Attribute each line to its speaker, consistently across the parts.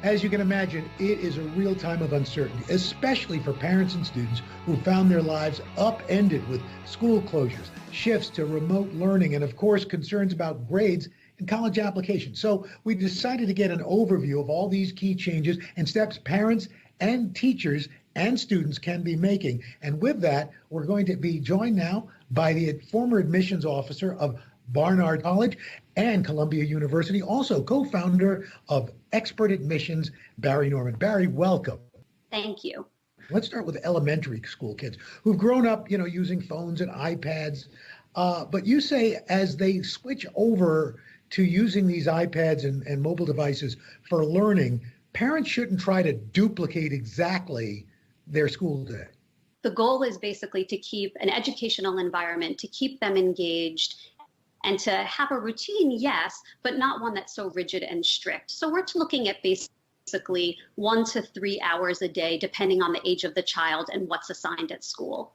Speaker 1: As you can imagine, it is a real time of uncertainty, especially for parents and students who found their lives upended with school closures, shifts to remote learning, and of course, concerns about grades and college applications. So we decided to get an overview of all these key changes and steps parents and teachers and students can be making. And with that, we're going to be joined now by the former admissions officer of Barnard College and Columbia University, also co-founder of Expert Admissions, Bari Norman. Bari, welcome.
Speaker 2: Thank you.
Speaker 1: Let's start with elementary school kids who've grown up, using phones and iPads. But you say as they switch over to using these iPads and mobile devices for learning, parents shouldn't try to duplicate exactly their school day.
Speaker 2: The goal is basically to keep an educational environment, to keep them engaged, and to have a routine, yes, but not one that's so rigid and strict. So we're looking at basically 1 to 3 hours a day, depending on the age of the child and what's assigned at school.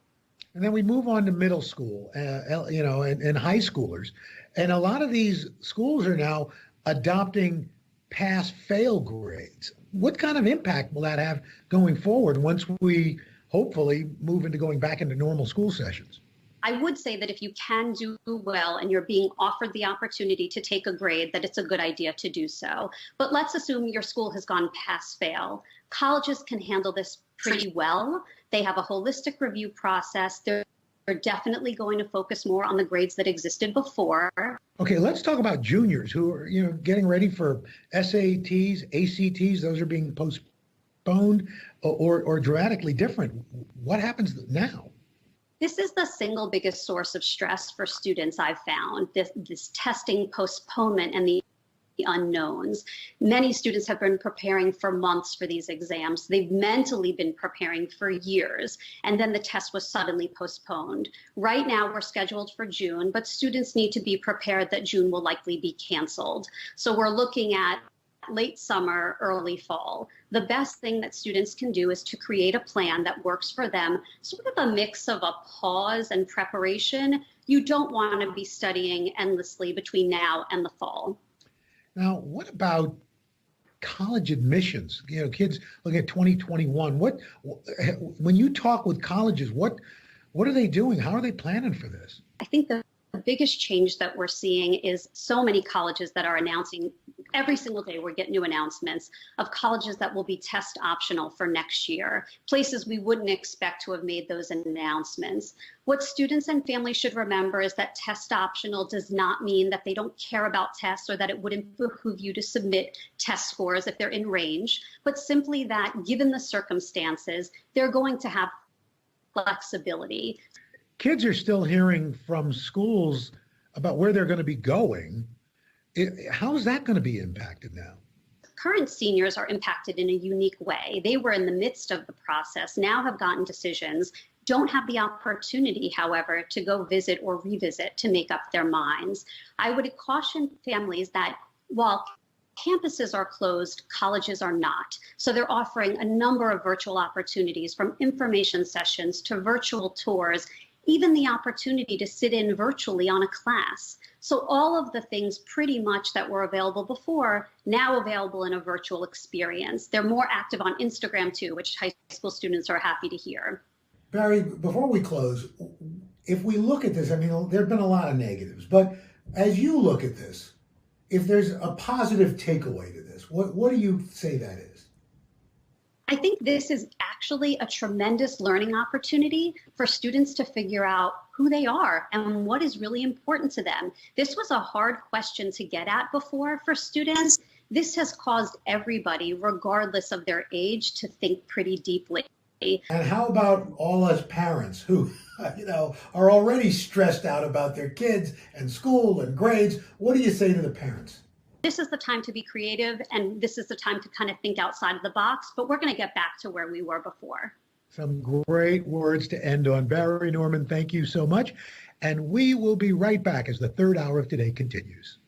Speaker 1: And then we move on to middle school, and high schoolers. And a lot of these schools are now adopting pass-fail grades. What kind of impact will that have going forward once we hopefully move into going back into normal school sessions?
Speaker 2: I would say that if you can do well and you're being offered the opportunity to take a grade, that it's a good idea to do so. But let's assume your school has gone pass-fail. Colleges can handle this pretty well. They have a holistic review process. They're definitely going to focus more on the grades that existed before.
Speaker 1: Okay, let's talk about juniors who are, getting ready for SATs, ACTs. Those are being postponed or dramatically different. What happens now?
Speaker 2: This is the single biggest source of stress for students I've found, this testing postponement and the unknowns. Many students have been preparing for months for these exams. They've mentally been preparing for years, and then the test was suddenly postponed. Right now, we're scheduled for June, but students need to be prepared that June will likely be canceled. So we're looking at late summer, early fall. The best thing that students can do is to create a plan that works for them, sort of a mix of a pause and preparation. You don't want to be studying endlessly between now and the fall.
Speaker 1: Now, what about college admissions? Kids looking at 2021. When you talk with colleges, what are they doing? How are they planning for this?
Speaker 2: I think the biggest change that we're seeing is so many colleges that are announcing every single day. We get new announcements of colleges that will be test optional for next year, places we wouldn't expect to have made those announcements. What students and families should remember is that test optional does not mean that they don't care about tests or that it wouldn't behoove you to submit test scores if they're in range, but simply that given the circumstances, they're going to have flexibility.
Speaker 1: Kids are still hearing from schools about where they're going to be going. How is that going to be impacted now?
Speaker 2: Current seniors are impacted in a unique way. They were in the midst of the process, now have gotten decisions, don't have the opportunity, however, to go visit or revisit to make up their minds. I would caution families that while campuses are closed, colleges are not. So they're offering a number of virtual opportunities, from information sessions to virtual tours, even the opportunity to sit in virtually on a class. So all of the things pretty much that were available before, now available in a virtual experience. They're more active on Instagram too, which high school students are happy to hear.
Speaker 1: Bari, before we close, if we look at this, there have been a lot of negatives, but as you look at this, if there's a positive takeaway to this, what do you say that is?
Speaker 2: I think this is actually a tremendous learning opportunity for students to figure out who they are and what is really important to them. This was a hard question to get at before for students. This has caused everybody, regardless of their age, to think pretty deeply.
Speaker 1: And how about all us parents who, are already stressed out about their kids and school and grades? What do you say to the parents?
Speaker 2: This is the time to be creative, and this is the time to kind of think outside of the box, but we're going to get back to where we were before.
Speaker 1: Some great words to end on. Bari Norman, thank you so much. And we will be right back as the third hour of Today continues.